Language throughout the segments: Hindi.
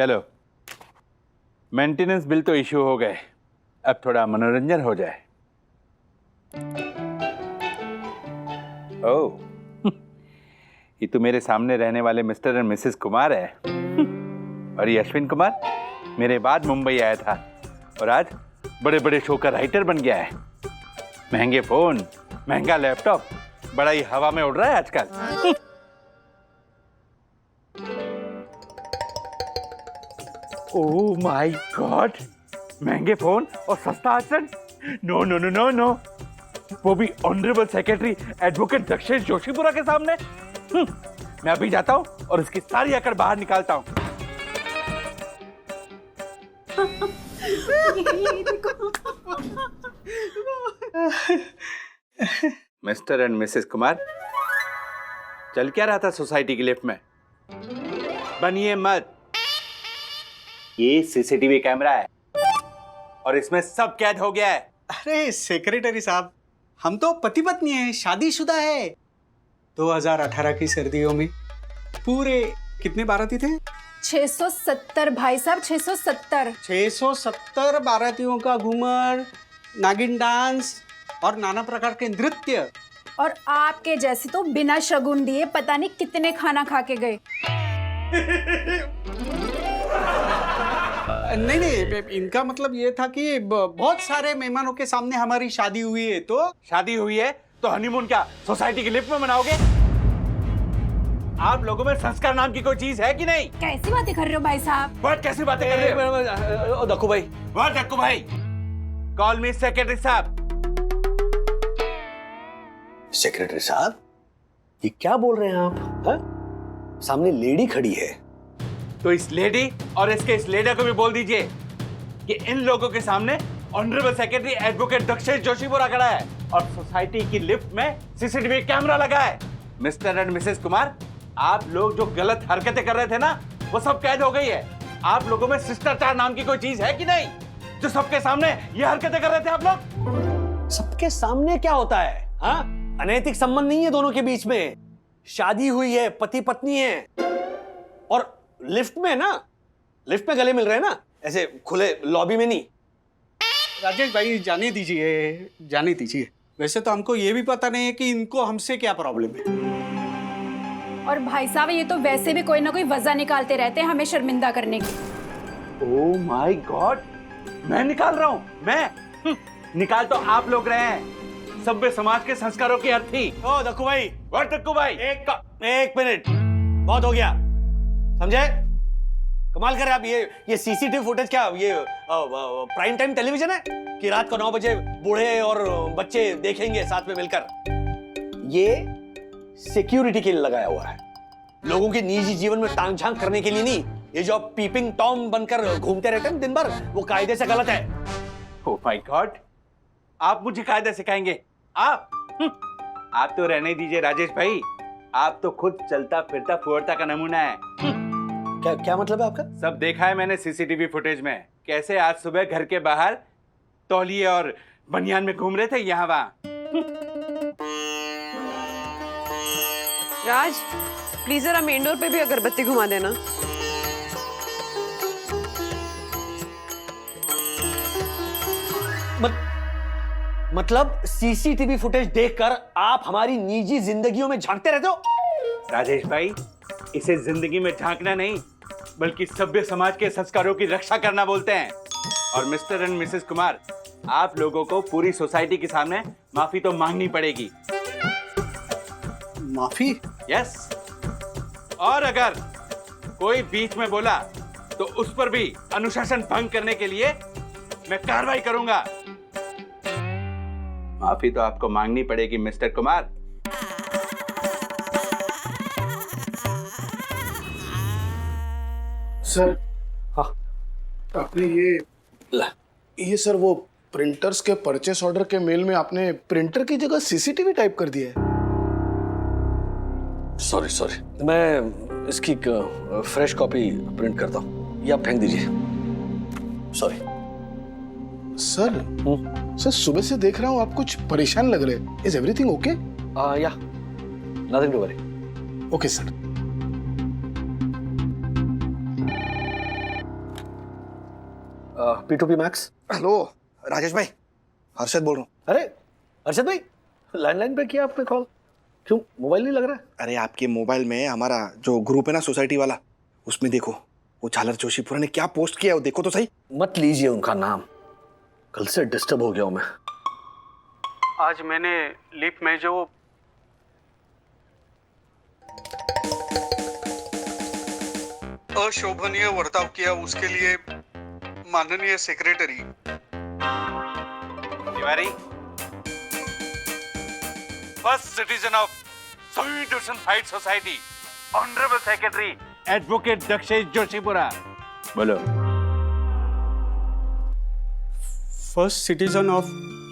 चलो, मेंटेनेंस बिल तो इश्यू हो गए, अब थोड़ा मनोरंजन हो जाए। ओह, ये तो मेरे सामने रहने वाले मिस्टर एंड मिसेस कुमार है। और ये अश्विन कुमार मेरे बाद मुंबई आया था और आज बड़े बड़े शो का राइटर बन गया है। महंगे फोन, महंगा लैपटॉप, बड़ा ही हवा में उड़ रहा है आजकल। ओह माय गॉड, महंगे फोन और सस्ता आसन। No no no no no, वो भी honourable secretary advocate Dakshesh Joshipura के सामने। मैं अभी जाता हूँ और इसकी सारी अकड़ बाहर निकालता हूँ। मिस्टर एंड मिसेस कुमार, चल क्या रहा था सोसाइटी की लिफ्ट में? बनिए मत, ये सीसीटीवी कैमरा है और इसमें सब कैद हो गया है। अरे सेक्रेटरी साहब, हम तो पति पत्नी हैं, शादीशुदा है। 2018 की सर्दियों में पूरे कितने बाराती थे? 670 भाई साहब, 670। 670 बारातियों का घूमर, नागिन डांस और नाना प्रकार के नृत्य। और आपके जैसे तो बिना शगुन दिए पता नहीं कितने खाना खा के गए। नहीं नहीं, इनका मतलब ये था कि बहुत सारे मेहमानों के सामने हमारी शादी हुई है। तो शादी हुई है तो हनीमून क्या सोसाइटी की लिफ्ट में मनाओगे? आप लोगों में संस्कार नाम की कोई चीज है कि नहीं? कैसी बातें कर रहे हो भाई साहब? बहुत कैसी बातें कर रहे हो? दक्कू भाई, बहुत दक्कू भाई, कॉल मी सेक्रेटरी साहब। सेक्रेटरी साहब, ये क्या बोल रहे हैं आप? हा? सामने लेडी खड़ी है। तो इस लेडी और इसके इस लेडर को भी बोल दीजिए कि इन लोगों के सामने honourable secretary advocate Dakshesh Joshipura खड़ा है और सोसाइटी की लिफ्ट में सीसीटीवी कैमरा लगा है। मिस्टर एंड मिसेस कुमार, आप लोग जो गलत हरकतें कर रहे थे ना, वो सब कैद हो गई है। आप लोगों में शिष्टाचार नाम की कोई चीज है कि नहीं, जो सबके सामने ये हरकतें कर रहे थे आप लोग? सबके सामने क्या होता है? हाँ, अनैतिक संबंध नहीं है दोनों के बीच में। शादी हुई है, पति पत्नी है, और लिफ्ट में ना, लिफ्ट में गले मिल रहे हैं ना, ऐसे खुले लॉबी में नहीं। राजेश भाई, जाने दीजिए, जाने दीजिए। वैसे तो हमको ये भी पता नहीं है कि इनको हमसे क्या प्रॉब्लम है। और भाई साहब, ये तो वैसे भी कोई ना कोई वजह निकालते रहते हैं हमें शर्मिंदा करने की। ओह माय गॉड, मैं निकाल रहा हूँ? मैं निकाल तो आप लोग रहे हैं, सभ्य समाज के संस्कारों की अर्थी। ओ दक्कू भाई, व्हाट दक्कू भाई? एक मिनट, बहुत हो गया, समझे? कमाल कर रहे आप। ये सीसीटीवी फुटेज क्या ये प्राइम टाइम टेलीविजन है कि रात को 9 बजे बूढ़े और बच्चे देखेंगे साथ में मिलकर? ये सिक्योरिटी के लिए लगाया हुआ है, लोगों के निजी जीवन में टांग झांक करने के लिए नहीं। ये जो पीपिंग टॉम बनकर घूमते रहते हैं दिन भर, वो कायदे से गलत है। ओह माय गॉड, आप मुझे कायदे सिखाएंगे? आप आप तो रहने दीजिए राजेश भाई, आप तो खुद चलता फिरता फुहरता का नमूना है। क्या मतलब है आपका? सब देखा है मैंने सीसीटीवी फुटेज में, कैसे आज सुबह घर के बाहर तौलिए और बनियान में घूम रहे थे यहाँ वहाँ। राज, प्लीज जरा मेन डोर पे भी अगरबत्ती घुमा देना। मतलब सीसीटीवी फुटेज देखकर आप हमारी निजी जिंदगियों में झांकते रहते हो? राजेश भाई, इसे जिंदगी में झांकना नहीं, बल्कि सभ्य समाज के संस्कारों की रक्षा करना बोलते हैं। और मिस्टर एंड मिसेस कुमार, आप लोगों को पूरी सोसाइटी के सामने माफी तो मांगनी पड़ेगी। माफी? यस, और अगर कोई बीच में बोला तो उस पर भी अनुशासन भंग करने के लिए मैं कार्रवाई करूंगा। माफी तो आपको मांगनी पड़ेगी मिस्टर कुमार। सर, हाँ, आपने ये सर वो प्रिंटर्स के परचेस ऑर्डर के मेल में आपने प्रिंटर की जगह सीसीटीवी टाइप कर दिया है। सॉरी, मैं इसकी फ्रेश कॉपी प्रिंट करता हूँ, ये आप फेंक दीजिए। सॉरी सर, सुबह से देख रहा हूँ आप कुछ परेशान लग रहे हैं। Is everything okay? या nothing to worry. Okay sir. P2P max. Hello Rajesh bhai, Harshad बोल रहा हूँ। अरे अर्षद भाई, लैंडलाइन पे किया आपने कॉल? क्यों मोबाइल नहीं लग रहा है? अरे आपके मोबाइल में हमारा जो ग्रुप है ना सोसाइटी वाला, उसमें देखो वो झालर जोशीपुरा ने क्या पोस्ट किया है, वो देखो तो सही। मत लीजिए उनका नाम, कल से डिस्टर्ब हो गया हूं मैं। आज मैंने लिप में जो अशोभनीय वर्ताव किया उसके लिए माननीय secretary Tiwari, first citizen of sweet ocean fight society, honourable secretary advocate Dakshesh Joshipura. बोलो। First citizen of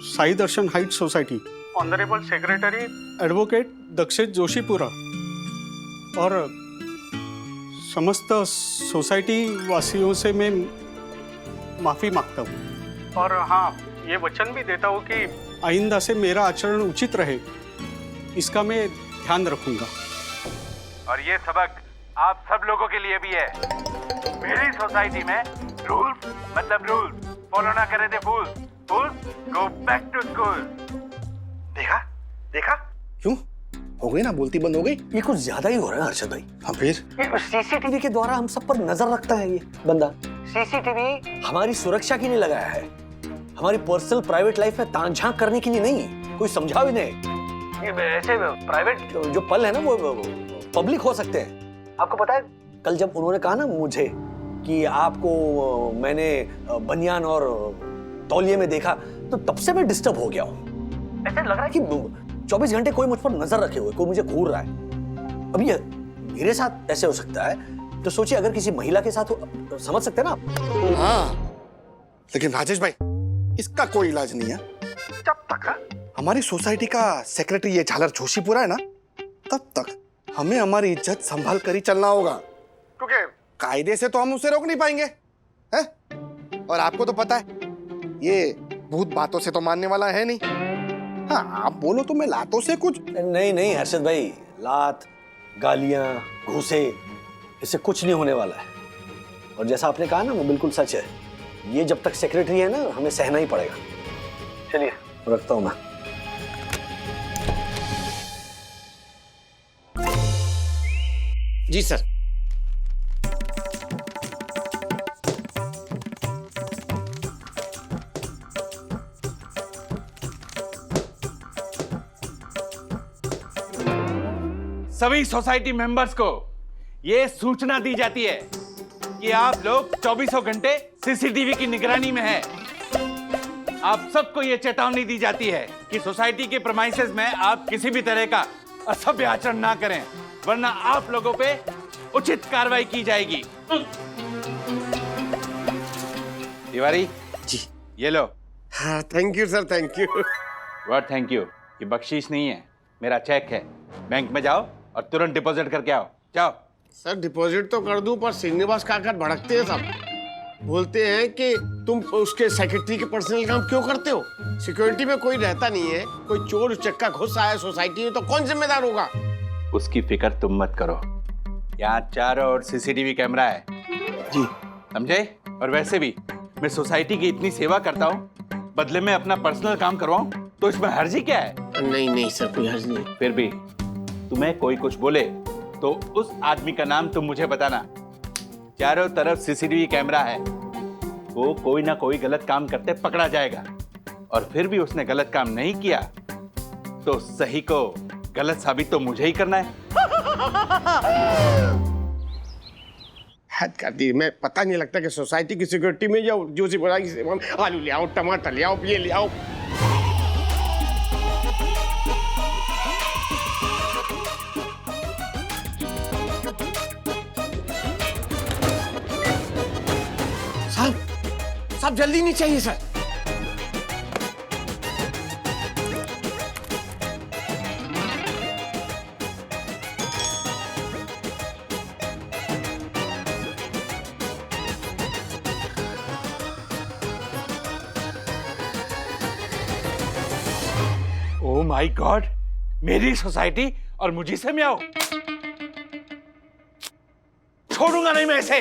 Sai Darshan height society, honourable secretary advocate Dakshesh Joshipura और समस्त सोसाइटी वासियों से मैं माफ़ी मांगता हूँ। और हाँ, ये वचन भी देता हूँ कि आइंदा से मेरा आचरण उचित रहे, इसका मैं ध्यान रखूंगा। और ये सबक आप सब लोगों के लिए भी है। मेरी सोसाइटी में रूल मतलब रूल, फॉलो ना करे थे फूल, फूल गो बैक टू स्कूल। देखा देखा? क्यों हो गई ना, बोलती बंद हो गई? ये कुछ ज्यादा ही हो रहा है हर्षद भाई। हाँ फिर सीसीटीवी के द्वारा हम सब पर नजर रखता है ये बंदा। सीसीटीवी हमारी सुरक्षा के लिए लगाया है, हमारी पर्सनल प्राइवेट लाइफ में ताक झांक करने के लिए नहीं। कोई समझा भी नहीं। ये ऐसे प्राइवेट जो पल है ना वो पब्लिक हो सकते हैं। आपको पता है कल जब उन्होंने कहा ना मुझे कि आपको मैंने बनियान और तौलिए में देखा, तो तब से मैं डिस्टर्ब हो गया हूँ। ऐसा लग रहा है कि 24 घंटे कोई मुझ पर नजर रखे हुए, कोई मुझे घूर रहा है। अब ये मेरे साथ ऐसे हो सकता है, तो सोचिए अगर किसी महिला के साथ हो, समझ सकते हैं ना आप? हाँ, लेकिन राजेश भाई इसका कोई इलाज नहीं है। जब तक हमारी सोसाइटी का सेक्रेटरी ये झालर जोशीपुरा है ना, तब तक हमें हमारी इज्जत संभाल कर ही चलना होगा, क्योंकि कायदे से तो हम उसे रोक नहीं पाएंगे, हैं? और आपको तो पता है ये भूत बातों से तो मानने वाला है नहीं। हाँ, आप बोलो तो मैं लातों से कुछ नहीं नहीं हर्षद भाई, लात गालियां घूसे इससे कुछ नहीं होने वाला है। और जैसा आपने कहा ना वो बिल्कुल सच है, ये जब तक सेक्रेटरी है ना हमें सहना ही पड़ेगा। चलिए रखता हूं मैं। जी सर। सभी सोसाइटी मेंबर्स को ये सूचना दी जाती है कि आप लोग 24 घंटे सीसीटीवी की निगरानी में हैं। आप सबको ये चेतावनी दी जाती है कि सोसाइटी के प्रेमाइसेस में आप किसी भी तरह का असभ्य आचरण ना करें, वरना आप लोगों पे उचित कार्रवाई की जाएगी। तिवारी जी ये लो। हाँ thank you sir, thank you. What thank you? ये बख्शीश नहीं है, मेरा चेक है। बैंक में जाओ और तुरंत डिपॉजिट करके आओ, जाओ। सर डिपॉजिट तो कर दूं, पर श्रीनिवास काका भड़कते हैं सब। बोलते हैं कि तुम उसके सेक्रेटरी के पर्सनल काम क्यों करते हो? सिक्योरिटी में कोई रहता नहीं है, कोई चोर चक्का घुस आया सोसाइटी में तो कौन जिम्मेदार होगा? उसकी फिक्र तुम मत करो, यहाँ चारों ओर सीसीटीवी कैमरा है जी, समझे? और वैसे भी मैं सोसाइटी की इतनी सेवा करता हूँ, बदले में अपना पर्सनल काम करवाऊं तो इसमें हर्जी क्या है? नहीं नहीं सर, कोई हर्ज नहीं। फिर भी तुम्हें कोई कुछ बोले तो उस आदमी का नाम तुम मुझे बताना। चारों तरफ सीसीटीवी कैमरा है, वो कोई ना कोई गलत काम करते पकड़ा जाएगा। और फिर भी उसने गलत काम नहीं किया तो सही को गलत साबित तो मुझे ही करना है। हद कर दी। मैं पता नहीं लगता कि सोसाइटी की सिक्योरिटी में जाओ, जो सी बोला कि आलू ले आओ, टमाटर ले आओ, ये ले आओ। साहब जल्दी नहीं चाहिए सर। ओह माय गॉड, मेरी सोसाइटी और मुझे से में आओ। छोड़ूंगा नहीं मैं इसे।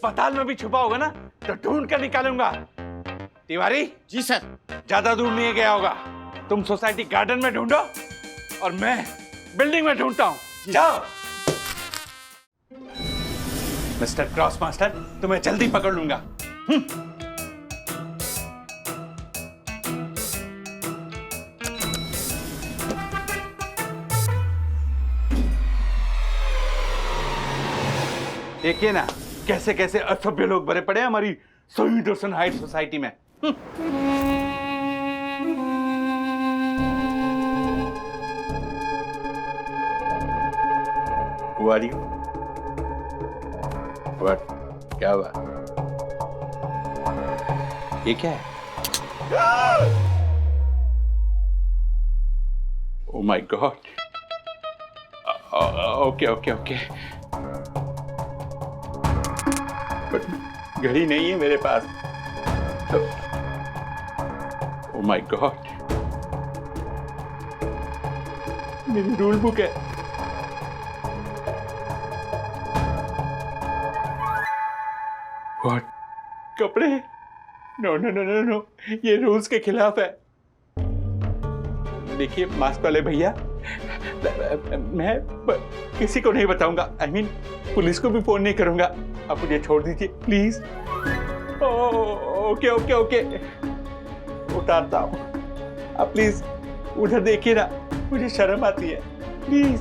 पताल में भी छुपा होगा ना तो ढूंढ कर निकालूंगा। तिवारी जी सर। ज्यादा दूर नहीं गया होगा, तुम सोसाइटी गार्डन में ढूंढो और मैं बिल्डिंग में ढूंढता हूँ। जाओ। मिस्टर क्रॉस मास्टर, तुम्हें जल्दी पकड़ लूंगा। देखिए ना कैसे कैसे असभ्य लोग भरे पड़े हैं हमारी शहीद दर्शन हाइट सोसाइटी में। Who are you? What? क्या हुआ? ये क्या है? Oh my God! Okay. But घड़ी नहीं है मेरे पास। Oh my God! मेरी रूल बुक है। What? कपड़े? No, ये रूल्स के खिलाफ है। देखिए मास्क वाले भैया, मैं किसी को नहीं बताऊंगा। I mean, पुलिस को भी फोन नहीं करूंगा। आप मुझे छोड़ दीजिए प्लीज। ओके उतारता हूँ। आप प्लीज उधर देखिए ना, मुझे शर्म आती है please.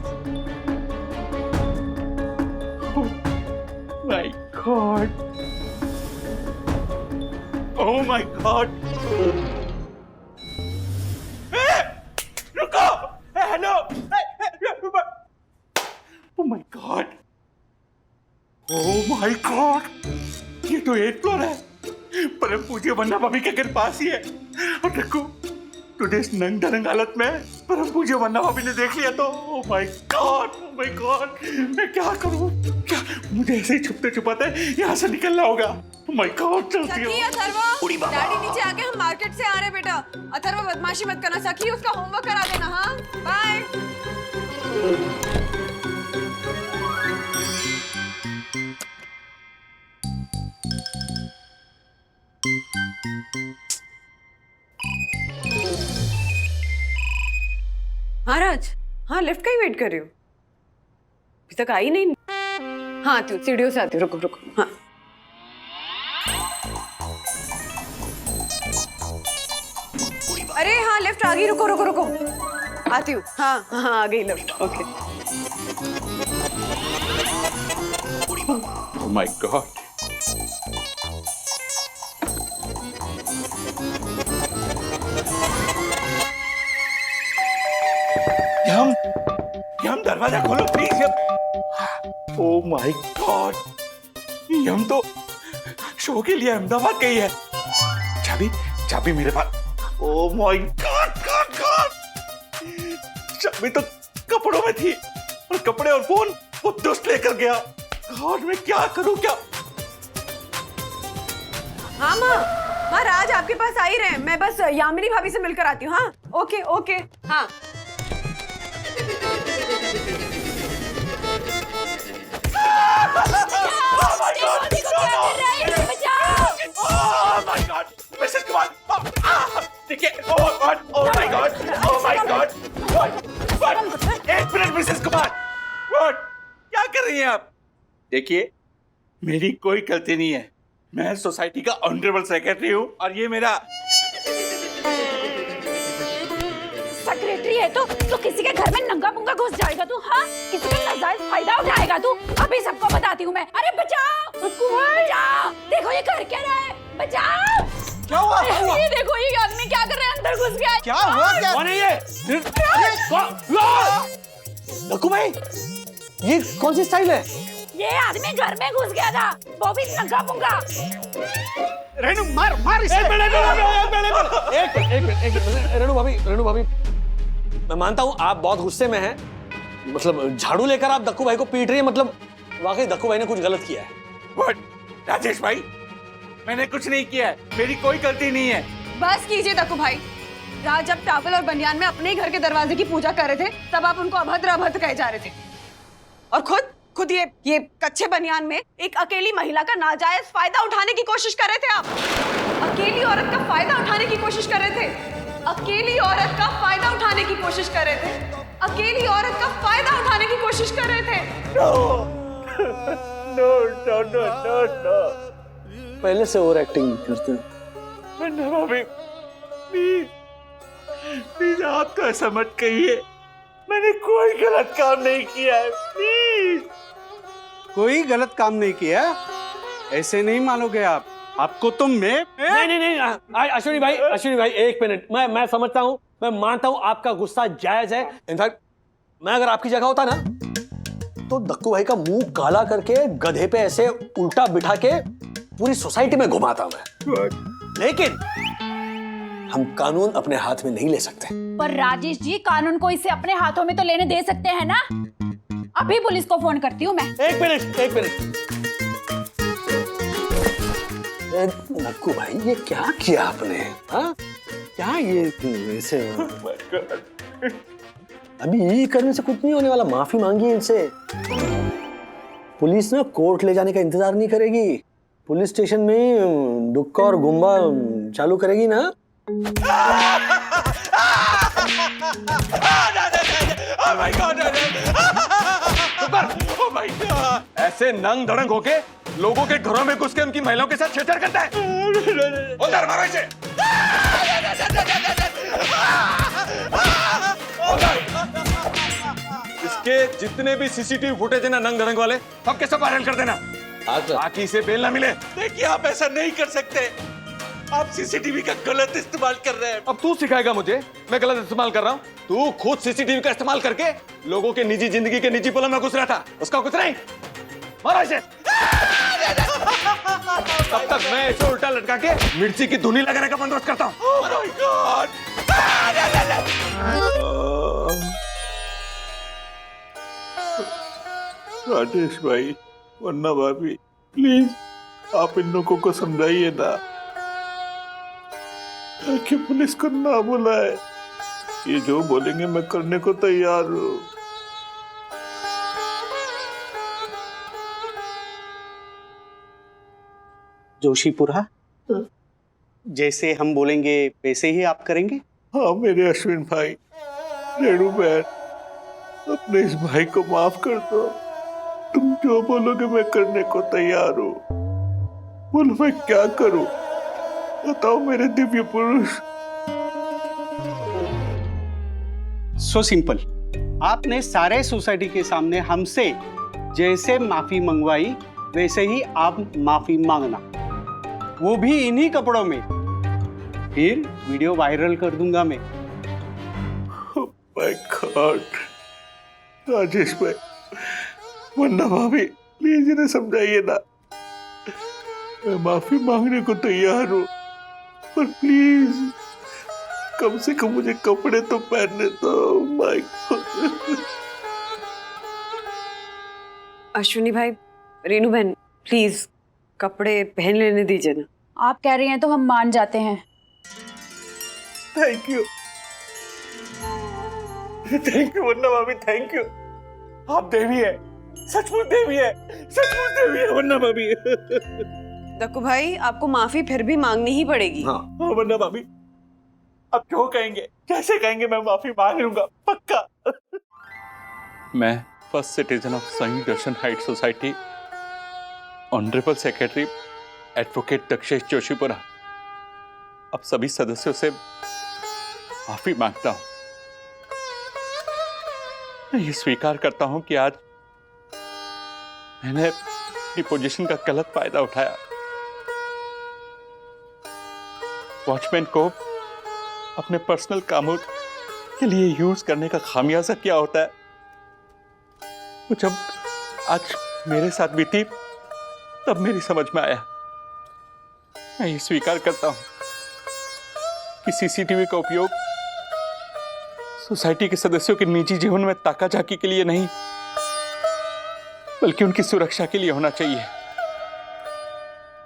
My god, oh my god. रुको, hello. Oh my god, oh my god, ये तो 8th फ्लोर है। परम पूज्य वन्ना भाभी के घर पास ही है। और देखो तुझे इस नंग धरंग हालत में परम पूज्य वन्ना भाभी ने देख लिया तो ओह माय गॉड, मैं क्या करूं? क्या मुझे ऐसे ही छुपते छुपाते यहाँ से निकलना होगा? ओह माय गॉड, चलती हूँ। अथर्व, डैडी नीचे आके हम मार्केट से आ रहे बेटा। अथर्व बदमाशी मत करना, सखी उसका होमवर्क करा देना। हाँ बाय। हाँ राज, हाँ लिफ्ट का ही वेट कर रही हूँ, अभी तक आई नहीं। हाँ आती हूँ, सीढ़ियों से आती हूँ। रुको हाँ। अरे हाँ लिफ्ट आ गई, रुको आती हूँ। हाँ आ गई lift. Okay. Oh my god, यम दरवाजा खोलो प्लीज। ओह माय गॉड, यम तो शो के लिए अहमदाबाद गई है। चाबी मेरे पास। ओह माय गॉड, चाबी तो कपड़ों में थी और कपड़े और फोन वो दुष्ट लेकर गया। गॉड, मैं क्या करूं? क्या? हाँ माँ राज आपके पास आ ही रहे हैं, मैं बस यामिनी भाभी से मिलकर आती हूँ। हाँ ओके हाँ। मिसेस कुमार, देखिए। ओह माय गॉड, एक मिनट मिसेस कुमार, क्या कर रही हैं आप? देखिए मेरी कोई गलती नहीं है, मैं सोसाइटी का ऑनरेबल सेक्रेटरी हूँ और ये मेरा सेक्रेटरी है तो किसी के घर में नंगा पुंगा घुस जाएगा तू? हाँ, किसी का नाजायज फायदा उठाएगा तू? अभी सबको बताती हूँ मैं। अरे बचाओ, बचाओ, देखो ये कर क्या रहा है, बचाओ। क्या हुआ? ये देखो ये आदमी क्या कर रहा है, अंदर घुस गया। क्या हुआ? क्या? कौन है ये? दक्कू भाई, ये कौन सी स्टाइल है? ये आदमी घर में घुस गया था, वो भी नंगा पुंगा। रेणु मार इसे। एक मिनट, रेणु भाभी, मैं मानता हूँ आप बहुत गुस्से में हैं। मतलब झाड़ू लेकर आप दक्कू भाई को पीट रही है, मतलब वाकई दक्कू भाई ने कुछ गलत किया है। व्हाट? राजेश भाई, मैंने कुछ नहीं किया है, मेरी कोई गलती नहीं है। बस कीजिए दक्कू भाई। राज जब टावल और बनियान में अपने ही घर के दरवाजे की पूजा कर रहे थे, तब आप उनको अभद्र कहे जा रहे थे और खुद खुद ये कच्चे बनियान में एक अकेली महिला का नाजायज फायदा उठाने की कोशिश कर रहे थे आप। अकेली औरत का फायदा उठाने की कोशिश कर रहे थे। अकेली औरत का फायदा उठाने की कोशिश कर रहे थे। अकेली औरत का फायदा उठाने की कोशिश कर रहे थे। नो। पहले से ओवर एक्टिंग करते हैं। वंदना भाभी, प्लीज आप तो ऐसा मत कहिए। मैंने कोई गलत काम नहीं किया है, प्लीज। कोई गलत काम नहीं किया, ऐसे नहीं मानोगे आप। आपको तो मैं नहीं, अश्विनी भाई एक मिनट। मैं समझता हूँ, मैं मानता हूँ आपका गुस्सा जायज है। इनफैक्ट मैं अगर आपकी जगह होता ना तो दक्कू भाई का मुंह काला करके गधे पे ऐसे उल्टा बिठा के पूरी सोसाइटी में घुमाता मैं। लेकिन हम कानून अपने हाथ में नहीं ले सकते। पर राजेश जी, कानून को इसे अपने हाथों में तो लेने दे सकते हैं ना। अभी पुलिस को फोन करती हूँ मैं। एक मिनट। नक्कू भाई, ये क्या किया आपने? हाँ, क्या ये ऐसे? अभी ये करने से कुछ नहीं होने वाला। माफी मांगिए इनसे। पुलिस ना कोर्ट ले जाने का इंतजार नहीं करेगी। पुलिस स्टेशन में डुक्का और गुम्बा चालू करेगी ना। Oh my God! Oh my God! ऐसे नंग धड़ंग होके लोगों के घरों में घुस के उनकी महिलाओं के साथ छेड़छाड़ करता है। उधर मारो इसे। इसके जितने भी सीसीटीवी फुटेज है ना नंग धड़ंग वाले, सबके सब वायरल कर देना ताकि इसे बेल ना मिले। देखिए, आप ऐसा नहीं कर सकते। आप सीसीटीवी का गलत इस्तेमाल कर रहे हैं। अब तू सिखाएगा मुझे मैं गलत इस्तेमाल कर रहा हूँ? तू खुद सीसीटीवी का इस्तेमाल करके लोगों के निजी जिंदगी के निजी पलों में घुस रहा था। उसका कुछ नहीं। मारो इसे। तब तक मैं इसे उल्टा लटका के मिर्ची की धुनी लगाने का बंदोबस्त करता हूँ। Oh my God! राजेश भाई, वन्ना भाभी, प्लीज आप इन लोगों को समझाइए ना कि पुलिस को ना बुलाए। ये जो बोलेंगे मैं करने को तैयार हूँ। जोशीपुरा, जैसे हम बोलेंगे वैसे ही आप करेंगे? हाँ मेरे अश्विन भाई, रेणु बहन, अपने इस भाई को माफ कर दो। तुम जो बोलोगे मैं करने को तैयार हूँ। बोलो मैं क्या करूँ? बताओ मेरे दिव्य पुरुष। So simple. आपने सारे सोसाइटी के सामने हमसे जैसे माफी मंगवाई वैसे ही आप माफी मांगना, वो भी इन्हीं कपड़ों में। फिर वीडियो वायरल कर दूंगा मैं। माय गॉड, राजेश भाई, वन्ना भाभी, प्लीज इन्हें समझाइए ना। मैं माफी मांगने को तैयार हूँ, पर प्लीज कम से कम मुझे कपड़े तो पहनने दो। My God. अश्विनी भाई, रेनू बहन, प्लीज कपड़े पहन लेने दीजिए ना। आप कह रही हैं तो हम मान जाते हैं। थैंक यू वन्ना भाभी, थैंक यू। आप देवी है, सचमुच देवी है, सचमुच देवी है वन्ना भाभी। दक्कू भाई, आपको माफी फिर भी मांगनी ही पड़ेगी। हाँ वन्ना भाभी, अब जो कहेंगे कैसे कहेंगे मैं माफी मांग लूंगा, पक्का। मैं first citizen of Sai Darshan height society, honourable secretary advocate Dakshesh Joshipura, अब सभी सदस्यों से माफी मांगता हूं। मैं ये स्वीकार करता हूं कि आज मैंने अपनी पोजीशन का गलत फायदा उठाया। वॉचमैन को अपने पर्सनल कामों के लिए यूज करने का खामियाजा क्या होता है, वो जब आज मेरे साथ बीती तब मेरी समझ में आया। मैं ये स्वीकार करता हूं कि सीसीटीवी का उपयोग सोसाइटी के सदस्यों के निजी जीवन में ताकाझाकी के लिए नहीं, बल्कि उनकी सुरक्षा के लिए होना चाहिए।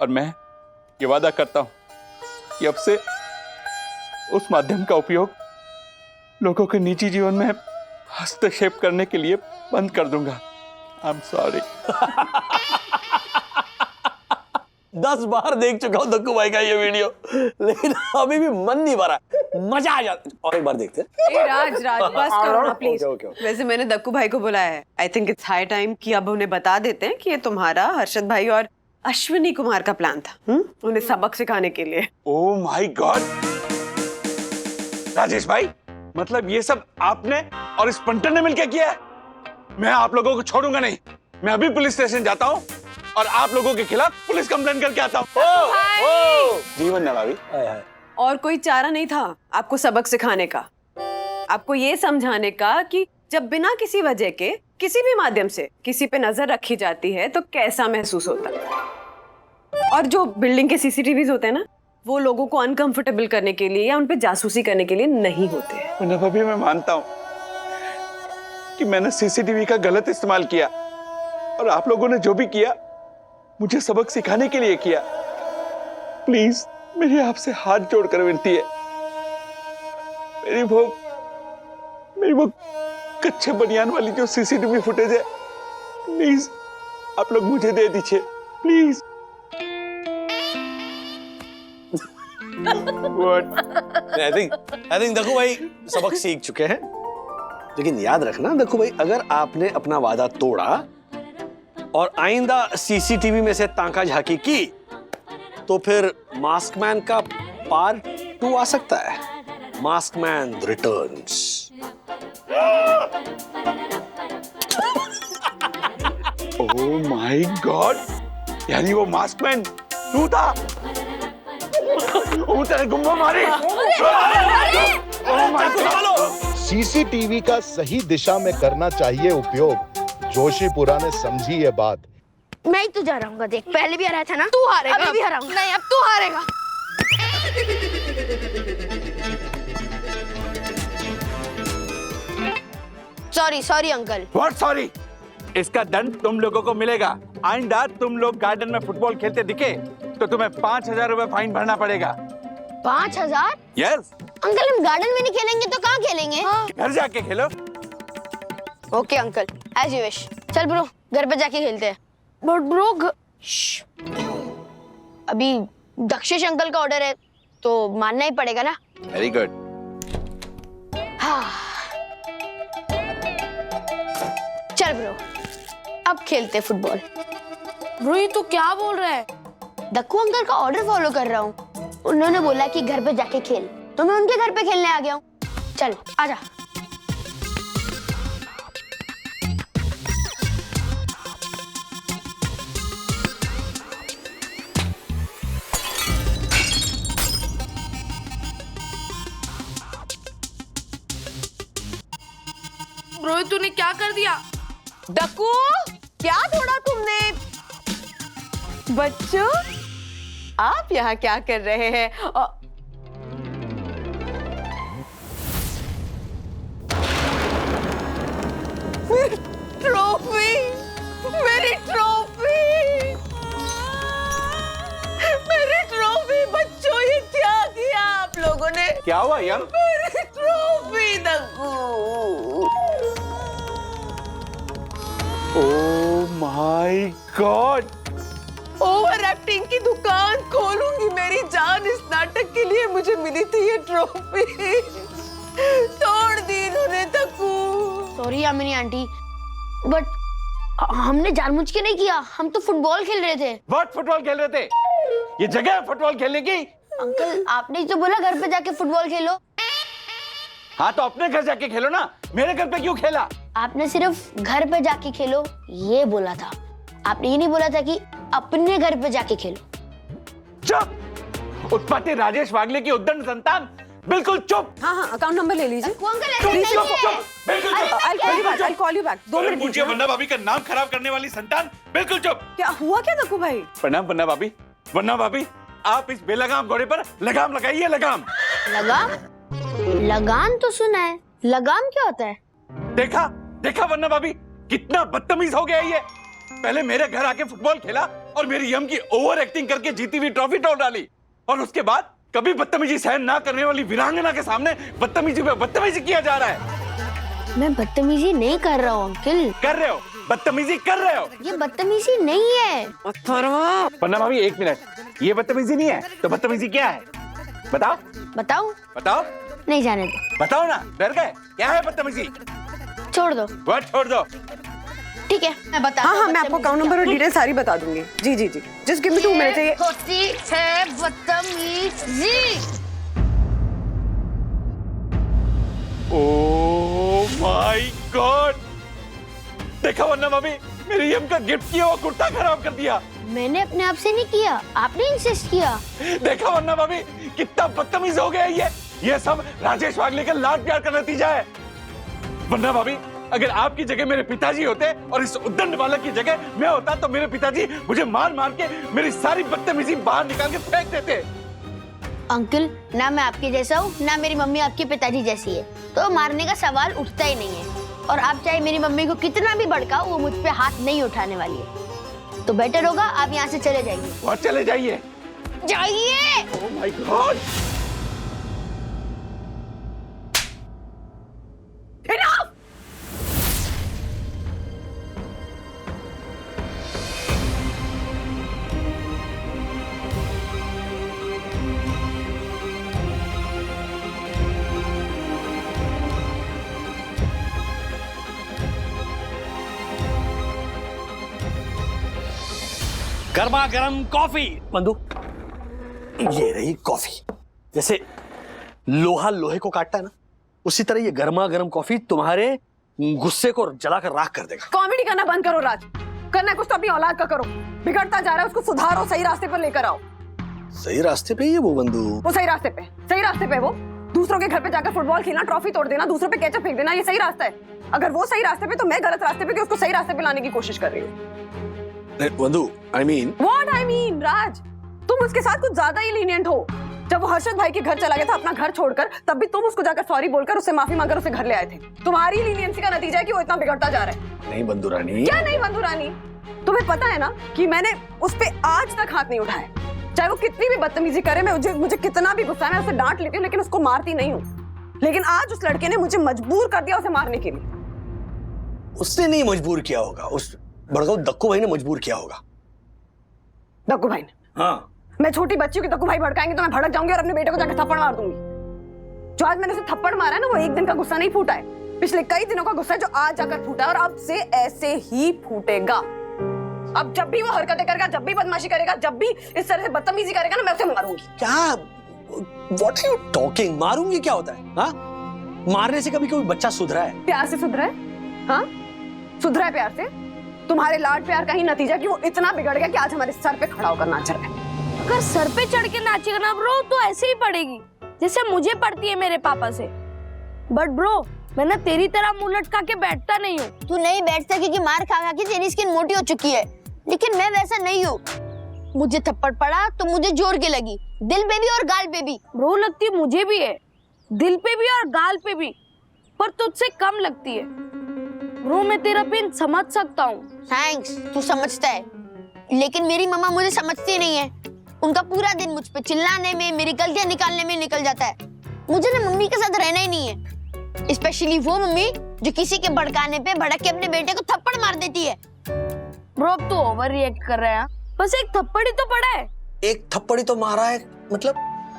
और मैं ये वादा करता हूं कि अब से उस माध्यम का उपयोग लोगों के निजी जीवन में हस्तक्षेप करने के लिए बंद कर दूंगा। I am sorry. 10 बार देख चुका हूं दक्कू भाई का ये वीडियो, लेकिन अभी भी मन नहीं भरा, मजा आ जाता। और एक बार देखते हैं। ए राज बस करो ना प्लीज। ओके। वैसे मैंने दक्कू भाई को बुलाया है। I think it's high time कि अब उन्हें बता देते हैं कि ये तुम्हारा, हर्षद भाई और अश्विनी कुमार का प्लान था उन्हें सबक सिखाने के लिए। ओह माय गॉड, राजेश भाई, मतलब ये सब आपने और इस पंटर ने मिलकर किया है? मैं आप लोगों को छोड़ूंगा नहीं। मैं अभी पुलिस स्टेशन जाता हूँ और आप लोगों के खिलाफ पुलिस कंप्लेंट करके आता हूँ। जीवन ना भाभी। और कोई चारा नहीं था आपको सबक सिखाने का, आपको ये समझाने का कि जब बिना किसी वजह के किसी भी माध्यम से किसी पे नजर रखी जाती है तो कैसा महसूस होता है। और जो बिल्डिंग के सीसीटीवीज होते हैं ना, वो लोगों को अनकंफर्टेबल करने के लिए या उन पे जासूसी करने के लिए नहीं होते हैं। ना भाभी, मैं मानता हूँ कि मैंने सीसीटीवी का गलत इस्तेमाल किया और आप लोगों ने जो भी किया मुझे सबक सिखाने के लिए किया। प्लीज मेरी आपसे हाथ जोड़कर विनती है, मेरी वो कच्चे बनियान वाली जो सीसीटीवी फुटेज है, प्लीज आप लोग मुझे दे दीजिए, प्लीज। आई थिंक दक्कू भाई सबक सीख चुके हैं, लेकिन याद रखना दक्कू भाई, अगर आपने अपना वादा तोड़ा और आइंदा सीसीटीवी में से ताका झाकी की तो फिर मास्कमैन का पार्ट 2 आ सकता है, maskman returns. Oh my God, यानी वो मास्कमैन 2 था। वो तेरे गुम्बा मारी। ओह माय गॉड। सीसीटीवी का सही दिशा में करना चाहिए उपयोग। जोशीपुरा ने समझी ये बात। मैं ही तो जा रहा हूँ, देख पहले भी हराया था ना, तू हारेगा। अभी भी हराऊंगा। नहीं, अब तू हारेगा। Sorry uncle. What sorry? इसका दंड तुम लोगों को मिलेगा। आइंदा तुम लोग गार्डन में फुटबॉल खेलते दिखे तो तुम्हें 5,000 रुपए फाइन भरना पड़ेगा। 5,000? यस। अंकल हम गार्डन में नहीं खेलेंगे तो कहाँ खेलेंगे? घर जाके खेलो। Okay uncle, as you wish. चल ब्रो, घर पे जाके खेलते हैं। बट ब्रो अभी दक्षेश अंकल का ऑर्डर है तो मानना ही पड़ेगा ना। Very good. हाँ चल ब्रो, अब खेलते फुटबॉल। ब्रो ये तो क्या बोल रहा है? दक्कू अंकल का ऑर्डर फॉलो कर रहा हूँ। उन्होंने बोला कि घर पे जाके खेल, तो मैं उनके घर पे खेलने आ गया हूँ। चल आजा। रोहित तूने क्या कर दिया? डक्कू क्या तोड़ा तुमने? बच्चों आप यहाँ क्या कर रहे हैं? ट्रॉफी, मेरी ट्रॉफी, मेरी ट्रॉफी। बच्चों ये क्या किया आप लोगों ने? क्या हुआ यंग? मेरी trophy Dakku. Oh my God. Over acting की दुकान खोलूंगी मेरी जान। इस नाटक के लिए मुझे मिली थी ये ट्रॉफी, तोड़ दी इन्होंने Dakku. Sorry Yamini aunty, but हमने जानबूझ के नहीं किया। हम तो फुटबॉल खेल रहे थे। व्हाट फुटबॉल खेल रहे थे? ये जगह है फुटबॉल खेलने की? अंकल आपने ही तो बोला घर पे जाके फुटबॉल खेलो। हाँ तो अपने घर जाके खेलो ना, मेरे घर पे क्यों खेला? आपने सिर्फ घर पे जाके खेलो ये बोला था, आपने ये नहीं बोला था कि अपने घर पे जाके खेलो। चुप! उत्पत्ति राजेश वागले की उद्दंड संतान, बिल्कुल चुप! हाँ अकाउंट नंबर ले लीजिए। अंकल ऐसे नहीं चुप, है। चुप, बिल्कुल चुप! I'll call you back. 2 minute मुझे दीजिए। वन्ना भाभी का नाम खराब करने वाली संतान, बिल्कुल चुप! क्या हुआ क्या दक्कू भाई? प्रणाम वन्ना भाभी। वन्ना भाभी, आप इस बेलगाम घोड़े पर लगाम लगाइए, लगाम। लगाम? लगाम तो सुना है, लगाम क्या होता है? देखा देखा वन्ना भाभी, कितना बदतमीज हो गया ये। पहले मेरे घर आके फुटबॉल खेला और मेरी यम की ओवर एक्टिंग करके जीती हुई ट्रॉफी तोड़ डाली, और उसके बाद कभी बदतमीजी सहन ना करने वाली वीरांगना के सामने बदतमीजी पे बदतमीजी किया जा रहा है। मैं बदतमीजी नहीं कर रहा हूँ अंकल। कर रहे हो बदतमीजी कर रहे हो। ये बदतमीजी नहीं है। वरना भाभी एक मिनट, ये बदतमीजी नहीं है तो बदतमीजी क्या है? बताओ बताओ। बताओ। नहीं जाने दो। बताओ ना, डर गए? क्या है बदतमीजी? छोड़ दो। वर्ड छोड़ दो। ठीक है मैं बता। हाँ हाँ, मैं आपको अकाउंट नंबर और डिटेल सारी बता दूंगी। जी जी जी, जस्ट गिव मी 2 मिनट्स। ये होती है बदतमीजी। ओह माय गॉड, देखा वरना भाभी मेरी यम का गिफ्ट किया हुआ कुर्ता खराब कर दिया। मैंने अपने आप से नहीं किया, आपने इंसिस्ट किया। देखा वरना भाभी कितना बदतमीज हो गया ये सब राजेश वागले का लाड प्यार का नतीजा है। वरना भाभी अगर आपकी जगह मेरे पिताजी होते और इस उद्दंड बालक की जगह मैं होता तो मेरे पिताजी मुझे मार मार के मेरी सारी बदतमीजी बाहर निकाल के फेंक देते। अंकल, ना मैं आपके जैसा हूँ ना मेरी मम्मी आपके पिताजी जैसी है, तो मारने का सवाल उठता ही नहीं है। और आप चाहे मेरी मम्मी को कितना भी भड़काओ, वो मुझ पे हाथ नहीं उठाने वाली है। तो बेटर होगा आप यहाँ से चले जाइए। और चले जाइए। जाइए। ओह माय गॉड। गर्मा गर्म कॉफी। बंधु, ये रही कॉफी। जैसे लोहा लोहे को काटता है ना, उसी तरह ये गर्मा गर्म कॉफी तुम्हारे गुस्से को जलाकर राख कर देगा। कॉमेडी करना बंद करो राज, करना है कुछ तो अपनी औलाद का करो। बिगड़ता जा रहा है, उसको सुधारो, सही रास्ते पर लेकर आओ। सही रास्ते पे ही है वो बंधु। वो सही रास्ते पे वो। दूसरों के घर पे जाकर फुटबॉल खेलना, ट्रॉफी तोड़ देना, दूसरों पे केचप फेंक देना, ये सही रास्ता है? अगर वो सही रास्ते पे तो मैं गलत रास्ते पे, कि उसको सही रास्ते पे लाने की कोशिश कर रही हूँ। बंधु, I mean, राज, तुम उसके साथ कुछ ज्यादा ही लीनियंट हो। जब वो हर्षद भाई के घर चला गया था अपना घर छोड़कर, तब भी तुम उसको जाकर सॉरी बोलकर उससे माफी मांगकर उसे घर ले आए थे। तुम्हारी लीनियंसी का नतीजा है कि वो इतना बिगड़ता जा रहा है। नहीं बंधु रानी। क्या नहीं बंधु रानी? तुम्हें पता है ना कि मैंने उस पे आज तक हाथ नहीं उठाया। चाहे वो कितनी भी बदतमीजी करे, मुझे कितना भी गुस्सा है, मैं उसे डांट लेती हूँ, लेकिन उसको मारती नहीं हूँ। लेकिन आज उस लड़के ने मुझे मजबूर कर दिया उसे मारने के लिए। उसने नहीं मजबूर किया होगा, उस भड़काऊ दक्कू भाई ने मजबूर किया होगा। दक्कू भाई ने? हाँ। मैं छोटी बच्ची की दक्कू भाई भड़काएंगे तो मैं भड़क जाऊंगी और अपने बेटे को जाकर थप्पड़ मार दूंगी। जो आज मैंने उसे थप्पड़ मारा है ना, वो एक दिन का गुस्सा नहीं फूटा है, पिछले कई दिनों का गुस्सा है जो आज जाकर फूटा है, और अब से ऐसे ही फूटेगा। अब जब भी वो हरकतें करेगा, जब भी बदमाशी करेगा, जब भी इस तरह से बदतमीजी करेगा ना, मैं उसे मारूंगी। क्या? What are you talking? मारूंगी क्या होता है? हाँ? मारने से कभी कोई बच्चा सुधरा है? प्यार से सुधरा है? हाँ, सुधरा है प्यार से। तुम्हारे लाड प्यार का ही नतीजा कि वो इतना बिगड़ गया कि आज हमारे सर पे खड़ा होकर नाच रहा है। अगर सर पे चढ़ के नाचेगा ना ब्रो, तो ऐसे ही पड़ेगी जैसे मुझे पड़ती है मेरे पापा से। बट ब्रो, मैं ना तेरी तरह मुंह लटका के बैठता नहीं हूँ। तू नहीं बैठता क्योंकि मार खा खा के तेरी स्किन मोटी हो चुकी है, लेकिन मैं वैसा नहीं हूँ। मुझे थप्पड़ पड़ा तो मुझे जोर के लगी, दिल पे भी और गाल पे भी। ब्रो, लगती मुझे भी है, दिल पे भी और गाल पे भी, पर तुझसे कम लगती है। ब्रो, मैं तेरा पेन समझ सकता हूँ। थैंक्स, तू समझता है, लेकिन मेरी मम्मा मुझे समझती नहीं है। उनका पूरा दिन मुझ पे चिल्लाने में, मेरी गलतियां निकालने में निकल जाता है। मुझे ना मम्मी के साथ रहना ही नहीं है, स्पेशली वो मम्मी जो किसी के भड़काने पे भड़क के अपने बेटे को थप्पड़ मार देती है। ब्रो, अब तू ओवर रिएक्ट कर रहा है। बस एक थप्पड़ ही तो पड़ा है। एक थप्पड़ ही तो मारा है, मतलब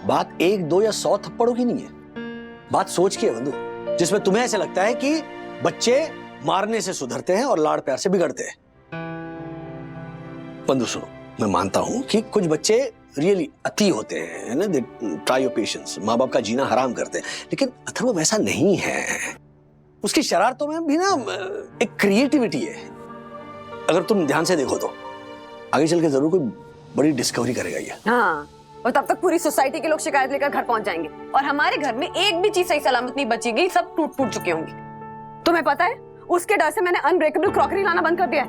बात 1, 2 या 100 थप्पड़ों की नहीं है। बात सोच की है बंधु, जिसमें तुम्हें ऐसे लगता है कि बच्चे मारने से सुधरते हैं और लाड़ प्यार से बिगड़ते हैं। बंधु सुनो, मैं मानता हूं कि कुछ बच्चे रियली अति होते हैं ना, दे ट्राई योर पेशेंस, माँ बाप का जीना हराम करते हैं, लेकिन अथर्व वैसा नहीं है। उसकी शरारतों में भी ना एक क्रिएटिविटी है। अगर तुम ध्यान से देखो तो आगे चल के जरूर कोई बड़ी डिस्कवरी करेगा ये। हाँ, और तब तक पूरी सोसाइटी के लोग शिकायत लेकर घर पहुंच जाएंगे और हमारे घर में एक भी चीज सही सलामत नहीं बचेगी, सब टूट फूट चुकी होंगी। तुम्हें पता है, उसके डर से मैंने अनब्रेकेबल क्रॉकरी लाना बंद कर दिया है,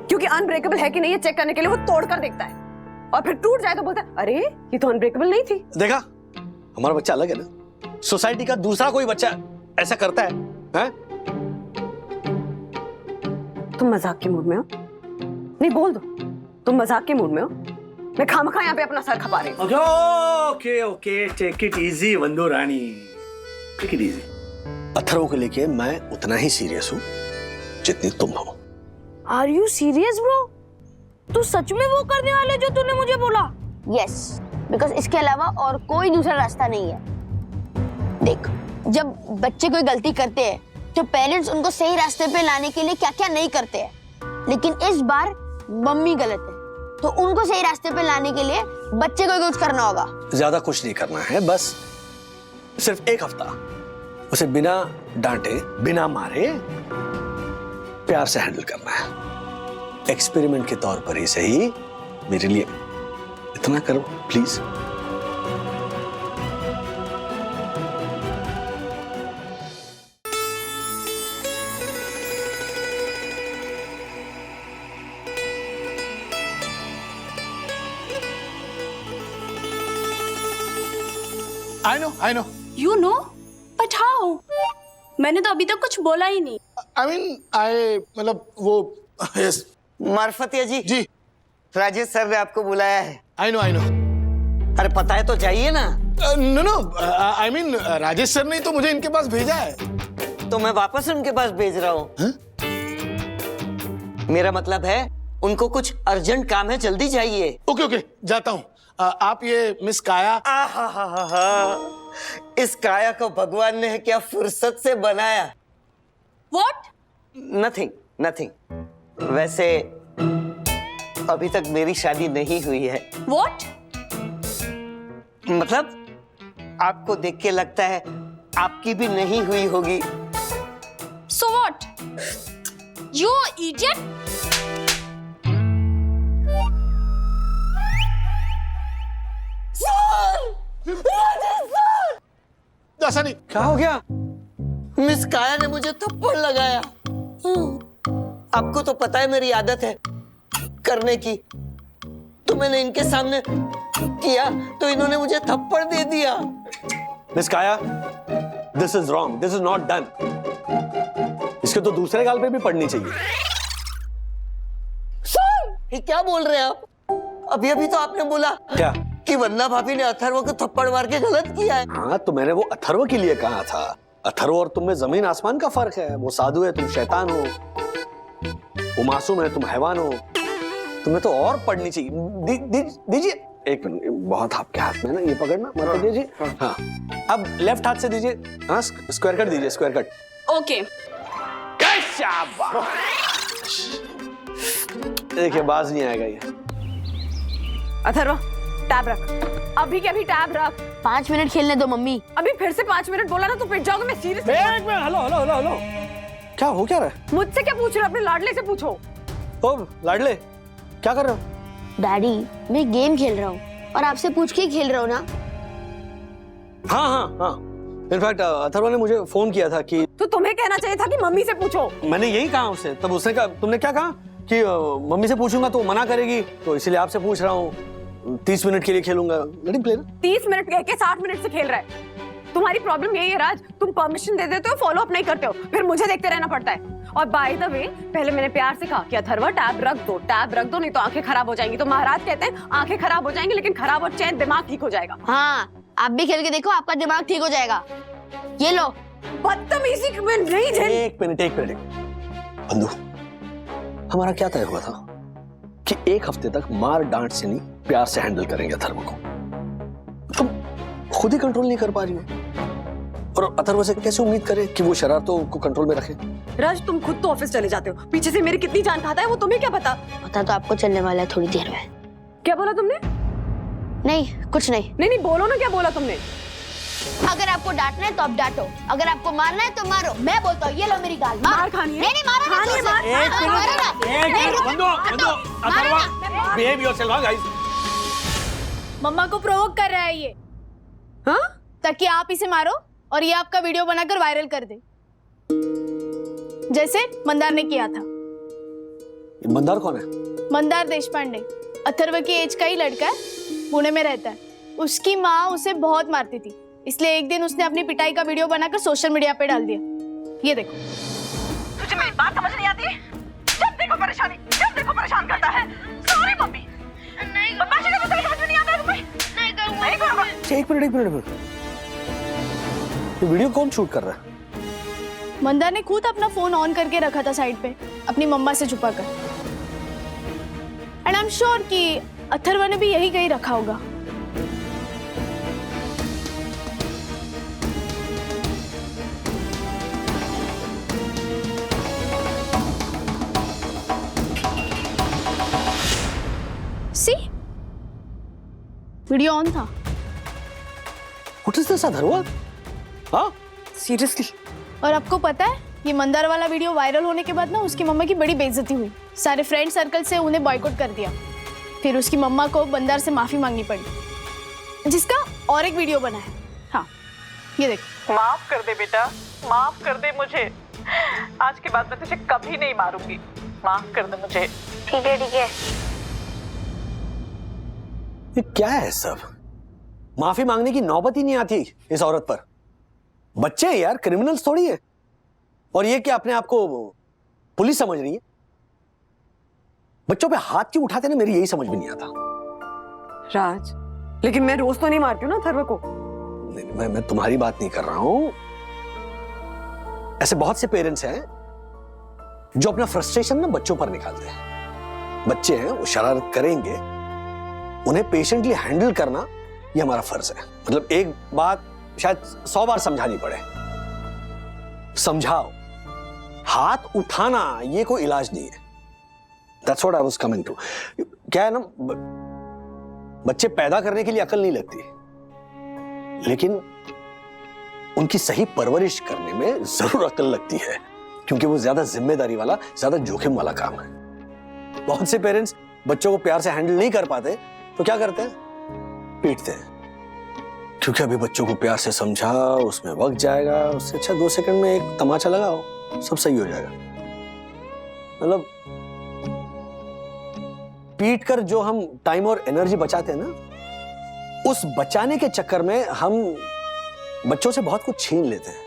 क्योंकि अनब्रेकेबल है कि नहीं ये चेक करने के लिए वो तोड़ कर देखता है, और फिर टूट जाए तो बोलता है अरे ये तो अनब्रेकेबल नहीं थी। देखा, हमारा बच्चा अलग है ना। सोसाइटी का दूसरा कोई बच्चा ऐसा करता है, हैं? तुम मजाक के मूड में हो? नहीं, बोल दो तुम मजाक के मूड में हो। मैं खामखा यहाँ पे अपना सर खपा रही हूँ। Okay okay, take it easy बंधु रानी, टेक इट इजी। अथर्व को लेके मैं उतना ही सीरियस हूँ जितनी तुम हो। Are you serious bro? तू सच में वो करने वाले जो तूने मुझे बोला? यस, बिकॉज इसके अलावा और कोई दूसरा रास्ता नहीं है। देख, जब बच्चे कोई गलती करते हैं तो पेरेंट्स उनको सही रास्ते पे लाने के लिए क्या क्या नहीं करते हैं, लेकिन इस बार मम्मी गलत है तो उनको सही रास्ते पे लाने के लिए बच्चे को कुछ करना होगा। ज्यादा कुछ नहीं करना है, बस सिर्फ एक हफ्ता उसे बिना डांटे बिना मारे प्यार से हैंडल करना है। एक्सपेरिमेंट के तौर पर ही सही, मेरे लिए इतना करो please. I know. You know? But how? मैंने तो अभी तक कुछ बोला ही नहीं। मतलब वो yes. मार्फतिया जी जी राजेश सर ने आपको बुलाया है। I know. अरे पता है तो जाइए ना। No, I mean Rajesh sir ने तो मुझे इनके पास भेजा है। तो मैं वापस उनके पास भेज रहा हूँ। मेरा मतलब है उनको कुछ अर्जेंट काम है, जल्दी जाइए। ओके, जाता हूँ। आप ये मिस काया। इस काया को भगवान ने क्या फुर्सत से बनाया। What? नथिंग। वैसे अभी तक मेरी शादी नहीं हुई है। What? मतलब आपको देख के लगता है आपकी भी नहीं हुई होगी। So what? You idiot? ऐसा नहीं। क्या हो गया? मिस काया ने मुझे थप्पड़ लगाया। आपको तो पता है मेरी आदत है करने की, तो मैंने इनके सामने किया तो इन्होंने मुझे थप्पड़ दे दिया। मिस काया, this is wrong, this is not done. इसके तो दूसरे गाल पे भी पड़नी चाहिए। ये क्या बोल रहे हैं आप? अभी तो आपने बोला क्या? कि वंदना भाभी ने अथर्व को थप्पड़ मार के गलत किया है। हाँ, तो मैंने वो अथर्व के लिए कहा था। अथर्व और तुम में जमीन आसमान का फर्क है। वो साधु है, तुम शैतान हो। वो मासूम है, तुम हैवान हो। तुम्हें तो और पढ़नी चाहिए। दीजिए एक मिनट, बहुत आपके हाथ में ना, ये पकड़ना मत दीजिए। हाँ, अब लेफ्ट हाथ से दीजिए। हाँ, स्क्वायर कट दीजिए, स्क्वायर कट। Okay. देखिए, बाज नहीं आएगा ये। अथर्व टैब रख, अभी के अभी टैब रख। 5 मिनट खेलने दो मम्मी। अभी फिर से 5 मिनट बोला ना तो पिट जाओगे। मैं सीरियस। हेलो, क्या हो क्या रहा है? मुझसे क्या पूछ रहे हो? अपने लाडले से पूछो। ओ लाडले, क्या कर रहे हो? डैडी, मैं गेम खेल रहा हूँ और आपसे पूछ के ही खेल रहा हूँ ना। हाँ। इनफैक्ट अथर्व ने मुझे फोन किया था कि तो तुम्हें कहना चाहिए था कि मम्मी से पूछो। मैंने यही कहा उससे। तब उसने कहा, तुमने क्या कहा कि मम्मी से पूछूंगा तो मना करेगी, तो इसलिए आपसे पूछ रहा हूँ। 30 मिनट के लिए खेलूंगा। Let him play. 30 मिनट कह के 60 मिनट से खेल रहा है। तुम्हारी प्रॉब्लम यही है राज, तुम परमिशन दे देते हो, फॉलो अप नहीं करते हो, फिर मुझे देखते रहना पड़ता है। और बाय द वे, पहले मैंने प्यार से कहा कि अथर्व टैब रख दो, नहीं तो आंखें खराब हो जाएंगी। तो महाराज कहते हैं आंखें खराब हो जाएंगी, लेकिन खराब और चैन दिमाग ठीक हो जाएगा। हाँ, आप भी खेल के देखो, आपका दिमाग ठीक हो जाएगा। ये लो। बदतमीजी में नहीं झेल। एक मिनट बंधु, हमारा क्या तय हुआ था कि 1 हफ्ते तक मार डांट से नहीं, प्यार से हैंडल करेंगे अथर्व को। तुम खुद ही कंट्रोल नहीं कर पा रही हो, और अथर्व से कैसे उम्मीद करे कि वो शरारतों को कंट्रोल में रखे? राज, तुम खुद तो ऑफिस चले जाते हो, पीछे से मेरी कितनी जान खाता है वो तुम्हें क्या पता? पता तो आपको चलने वाला है थोड़ी देर में। क्या बोला तुमने? नहीं, कुछ नहीं। नहीं बोलो ना, क्या बोला तुमने? अगर आपको डांटना है तो आप डांटो, अगर आपको मारना है तो मारो। मैं बोलता हूँ, ये लो मेरी गाल। मार खानी है? नहीं, मारो ना। Behave yourself guys. मम्मा को प्रोवोक कर रहा है ये। हाँ? ताकि आप इसे मारो और ये आपका वीडियो बनाकर वायरल कर दे, जैसे मंदार ने किया था। मंदार कौन है? मंदार देशपांडे अथर्व की एज का ही लड़का है, पुणे में रहता है। उसकी माँ उसे बहुत मारती थी, इसलिए एक दिन उसने अपनी पिटाई का वीडियो बनाकर सोशल मीडिया पे डाल दिया। ये देखो। तुझे मेरी बात समझ नहीं आती? जब देखो परेशान करता है। Sorry mummy. नहीं, बदमाशी करना तुम्हें समझ में नहीं आता तुम्हें? नहीं करूंगा। एक मिनट। ये वीडियो कौन शूट कर रहा है? मंदार ने खुद अपना फोन ऑन करके रखा था साइड पे, अपनी मम्मा से छुपा कर। एंड आई एम श्योर कि अथर्व ने भी यही कहीं रखा होगा। सी, वीडियो ऑन था। What is this, Atharva? हाँ? सीरियसली? और आपको पता है, ये मंदार वाला वीडियो वायरल होने के बाद ना उसकी मम्मा की बड़ी बेइज्जती हुई। सारे फ्रेंड सर्कल से उन्हें बॉयकॉट कर दिया। फिर उसकी मम्मा को मंदार से माफी मांगनी पड़ी, जिसका और एक वीडियो बना है। हाँ, ये देखो। माफ कर दे बेटा, माफ कर दे मुझे। आज के बाद मैं तुझे कभी नहीं मारूंगी। माफ कर दे मुझे। ठीक है ठीक है। ये क्या है सब? माफी मांगने की नौबत ही नहीं आती इस औरत पर। बच्चे हैं यार, क्रिमिनल्स थोड़ी है। और ये क्या अपने आप को पुलिस समझ रही है? बच्चों पे हाथ क्यों उठाते ना, मेरी यही समझ में नहीं आता। राज, लेकिन मैं रोज तो नहीं मारती हूँ ना अथर्व को। नहीं, मैं तुम्हारी बात नहीं कर रहा हूं। ऐसे बहुत से पेरेंट्स हैं जो अपना फ्रस्ट्रेशन ना बच्चों पर निकालते हैं। बच्चे हैं, वो शरारत करेंगे, उन्हें पेशेंटली हैंडल करना ये हमारा फर्ज है। मतलब एक बात शायद 100 बार समझानी पड़े। समझाओ, हाथ उठाना ये कोई इलाज नहीं है। That's what I was coming to. क्या है ना, बच्चे पैदा करने के लिए अकल नहीं लगती, लेकिन उनकी सही परवरिश करने में जरूर अकल लगती है, क्योंकि वो ज्यादा जिम्मेदारी वाला, ज्यादा जोखिम वाला काम है। बहुत से पेरेंट्स बच्चों को प्यार से हैंडल नहीं कर पाते तो क्या करते हैं? पीटते हैं। क्योंकि अभी बच्चों को प्यार से समझा, उसमें वक्त जाएगा, उससे अच्छा 2 सेकंड में एक तमाचा लगाओ, सब सही हो जाएगा। मतलब पीट कर जो हम टाइम और एनर्जी बचाते हैं ना, उस बचाने के चक्कर में हम बच्चों से बहुत कुछ छीन लेते हैं।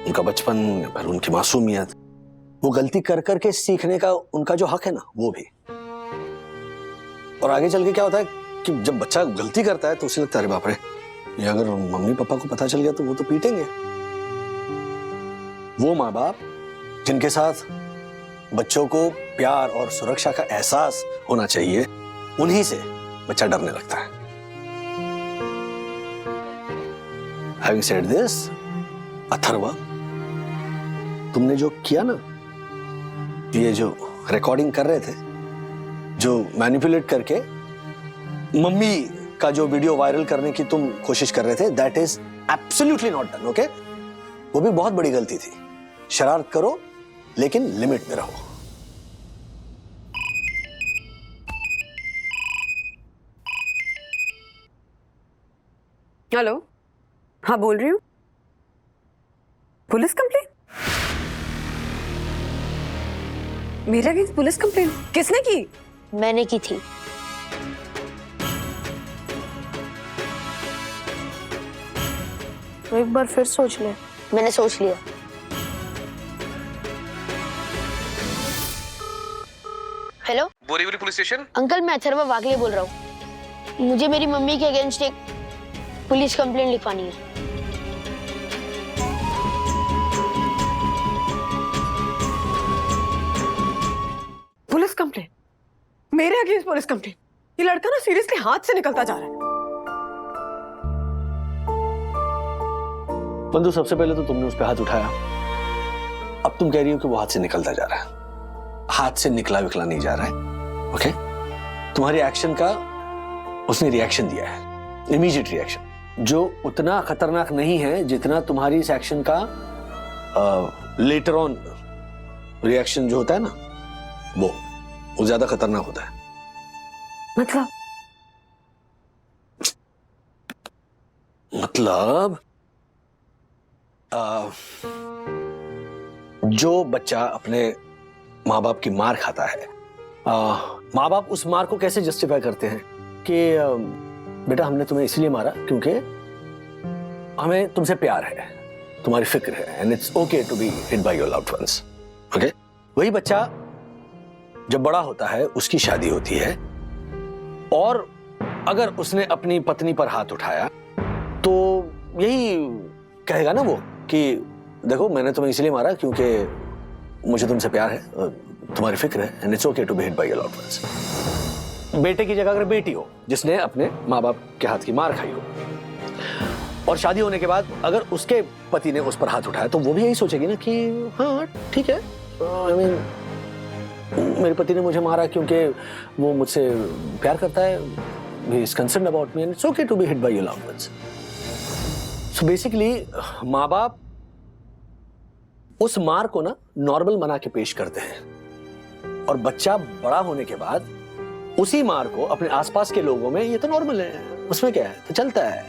उनका बचपन या फिर उनकी मासूमियत, वो गलती कर करके सीखने का उनका जो हक है ना, वो भी। और आगे चल के क्या होता है कि जब बच्चा गलती करता है तो उसे लगता है अरे बाप रे, ये अगर मम्मी पापा को पता चल गया तो वो तो पीटेंगे। वो माँ बाप जिनके साथ बच्चों को प्यार और सुरक्षा का एहसास होना चाहिए, उन्हीं से बच्चा डरने लगता है। Having said this, अथर्वा, तुमने जो किया ना, ये जो रिकॉर्डिंग कर रहे थे, जो मैनिपुलेट करके मम्मी का जो वीडियो वायरल करने की तुम कोशिश कर रहे थे, that is absolutely not done, okay? वो भी बहुत बड़ी गलती थी। शरारत करो लेकिन लिमिट में रहो। हेलो, हाँ बोल रही हूँ। Police complain? मेरे अगेंस्ट पुलिस कंप्लेन? किसने की? मैंने की थी। तो एक बार फिर सोच ले। मैंने सोच लिया। Hello, Borivali police station. Uncle मैं अथर्वा वागले बोल रहा हूँ। मुझे मेरी मम्मी के अगेंस्ट एक पुलिस कंप्लेंट लिखवानी है। Police complain? मेरे अगेंस्ट पुलिस कंप्लेन? ये लड़का ना सीरियसली हाथ से निकलता जा रहा है। बंधु, सबसे पहले तो तुमने उस पर हाथ उठाया, अब तुम कह रही हो कि वो हाथ से निकलता जा रहा है। हाथ से निकला विकला नहीं जा रहा है, ओके? तुम्हारी एक्शन का उसने रिएक्शन दिया है, इमीडिएट रिएक्शन, जो उतना खतरनाक नहीं है जितनाรื่องइस एक्शन का लेटर ऑन रिएक्शन जो होता है ना, वो ज्यादा खतरनाक होता है। मतलब जो बच्चा अपने माँ बाप की मार खाता है, माँ बाप उस मार को कैसे जस्टिफाई करते हैं कि बेटा हमने तुम्हें इसलिए मारा क्योंकि हमें तुमसे प्यार है, तुम्हारी फिक्र है, and it's okay to be hit by your loved ones, okay? वही बच्चा जब बड़ा होता है, उसकी शादी होती है, और अगर उसने अपनी पत्नी पर हाथ उठाया तो यही कहेगा ना वो कि देखो मैंने तुम्हें इसलिए मारा क्योंकि मुझे तुमसे प्यार है, तुम्हारी फिक्र है, and it's okay to be hit by your loved ones. बेटे की जगह अगर बेटी हो जिसने अपने माँ बाप के हाथ की मार खाई हो, और शादी होने के बाद अगर उसके पति ने उस पर हाथ उठाया तो वो भी यही सोचेगी ना कि हाँ ठीक है, आई मीन मेरे पति ने मुझे मारा क्योंकि वो मुझसे प्यार करता है, he is concerned about me and it's okay to be hit by your loved ones. So basically माँ बाप उस मार को ना नॉर्मल बना के पेश करते हैं, और बच्चा बड़ा होने के बाद उसी मार को अपने आसपास के लोगों में ये तो नॉर्मल है, उसमें क्या है, तो चलता है,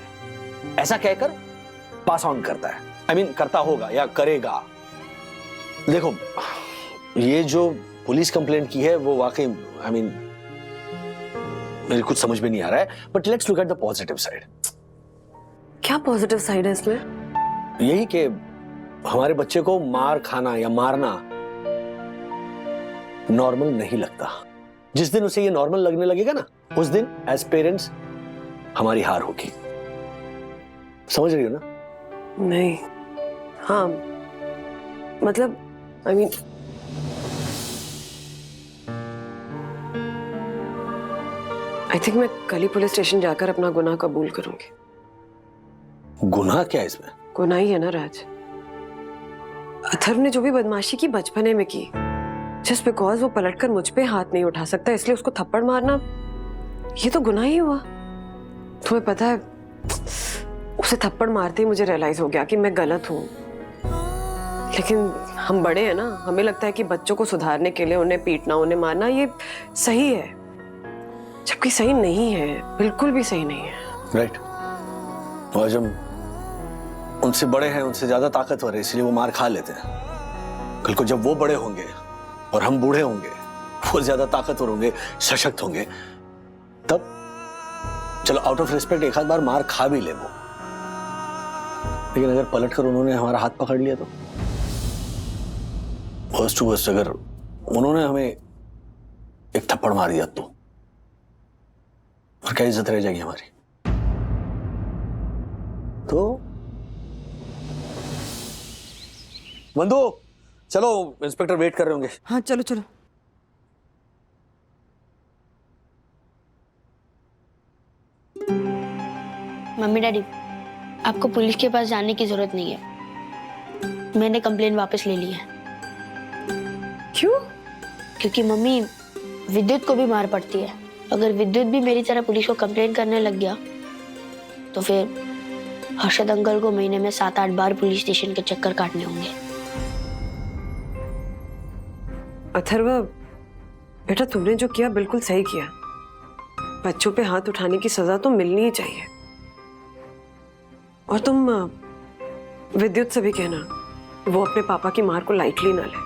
ऐसा कहकर पास ऑन करता है। I mean करता होगा या करेगा। देखो ये जो पुलिस कंप्लेंट की है वो वाकई I mean मेरे कुछ समझ में नहीं आ रहा है, but let's look at the positive side. क्या पॉजिटिव साइड है इसमें? यही कि हमारे बच्चे को मार खाना या मारना नॉर्मल नहीं लगता। जिस दिन उसे ये नॉर्मल लगने लगेगा ना, उस दिन एज पेरेंट्स हमारी हार होगी। समझ रही हो ना? नहीं, हाँ मतलब आई मीन आई थिंक मैं कल ही पुलिस स्टेशन जाकर अपना गुनाह कबूल करूंगी। गुनाह क्या है इसमें? गुनाह ही है ना राज। अथर्व ने जो भी बदमाशी की बचपने में की, जस्ट बिकॉज वो पलटकर मुझ पे हाथ नहीं उठा सकता इसलिए उसको थप्पड़ मारना, ये तो गुनाह ही हुआ। तुम्हें पता है उसे थप्पड़ मारते ही मुझे रियलाइज हो गया कि मैं गलत हूँ, लेकिन हम बड़े हैं ना, हमें लगता है कि बच्चों को सुधारने के लिए उन्हें पीटना, उन्हें मारना ये सही है, जबकि सही नहीं है, बिल्कुल भी सही नहीं है। राइट। और जब उनसे बड़े हैं, उनसे ज्यादा ताकतवर है, इसलिए वो मार खा लेते हैं। कल को जब वो बड़े होंगे और हम बूढ़े होंगे, वो ज्यादा ताकतवर होंगे, सशक्त होंगे, तब चलो आउट ऑफ रिस्पेक्ट एक आध बार मार खा भी ले वो, लेकिन अगर पलटकर उन्होंने हमारा हाथ पकड़ लिया तो वर्स्ट टू वर्स्ट अगर उन्होंने हमें एक थप्पड़ मार दिया तो और क्या इज्जत रह जाएगी हमारी? तो बंधु चलो, इंस्पेक्टर वेट कर रहे होंगे। हाँ चलो चलो। मम्मी डैडी, आपको पुलिस के पास जाने की जरूरत नहीं है, मैंने कंप्लेन वापस ले ली है। क्यों? क्योंकि मम्मी विद्युत को भी मार पड़ती है, अगर विद्युत भी मेरी तरह पुलिस को कंप्लेन करने लग गया तो फिर हर्षद अंकल को महीने में 7-8 बार पुलिस स्टेशन के चक्कर काटने होंगे। अथर्व बेटा, तुमने जो किया बिल्कुल सही किया। बच्चों पे हाथ उठाने की सजा तो मिलनी ही चाहिए। और तुम विद्युत से भी कहना वो अपने पापा की मार को लाइटली ना ले,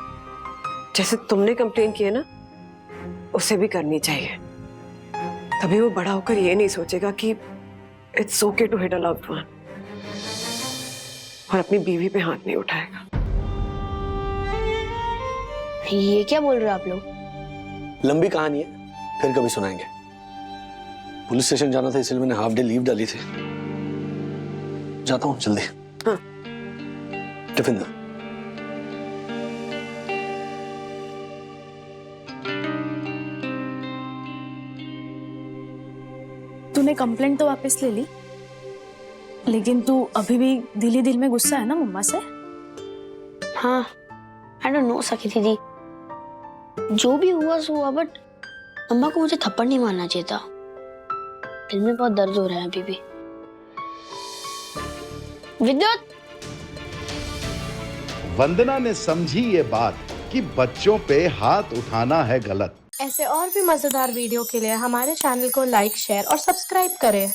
जैसे तुमने कंप्लेन की है ना, उसे भी करनी चाहिए। तभी वो बड़ा होकर ये नहीं सोचेगा कि it's okay to hit a loved one, और अपनी बीवी पे हाथ नहीं उठाएगा। ये क्या बोल रहे हो आप लोग? लंबी कहानी है, फिर कभी सुनाएंगे। पुलिस स्टेशन जाना था इसलिए मैंने हाफ डे लीव डाली थी। जाता हूँ जल्दी। हाँ। टिफिन दो। तूने कंप्लेंट तो वापस ले ली, लेकिन तू अभी भी दिल ही दिल में गुस्सा है ना मम्मा से? हाँ, आई डोंट नो सखी दीदी, जो भी हुआ सो हुआ, बट अम्मा को मुझे थप्पड़ नहीं मारना चाहिए था। दिल में बहुत दर्द हो रहा है अभी भी। विद्युत! वंदना ने समझी ये बात कि बच्चों पे हाथ उठाना है गलत। ऐसे और भी मजेदार वीडियो के लिए हमारे चैनल को लाइक, शेयर और सब्सक्राइब करें।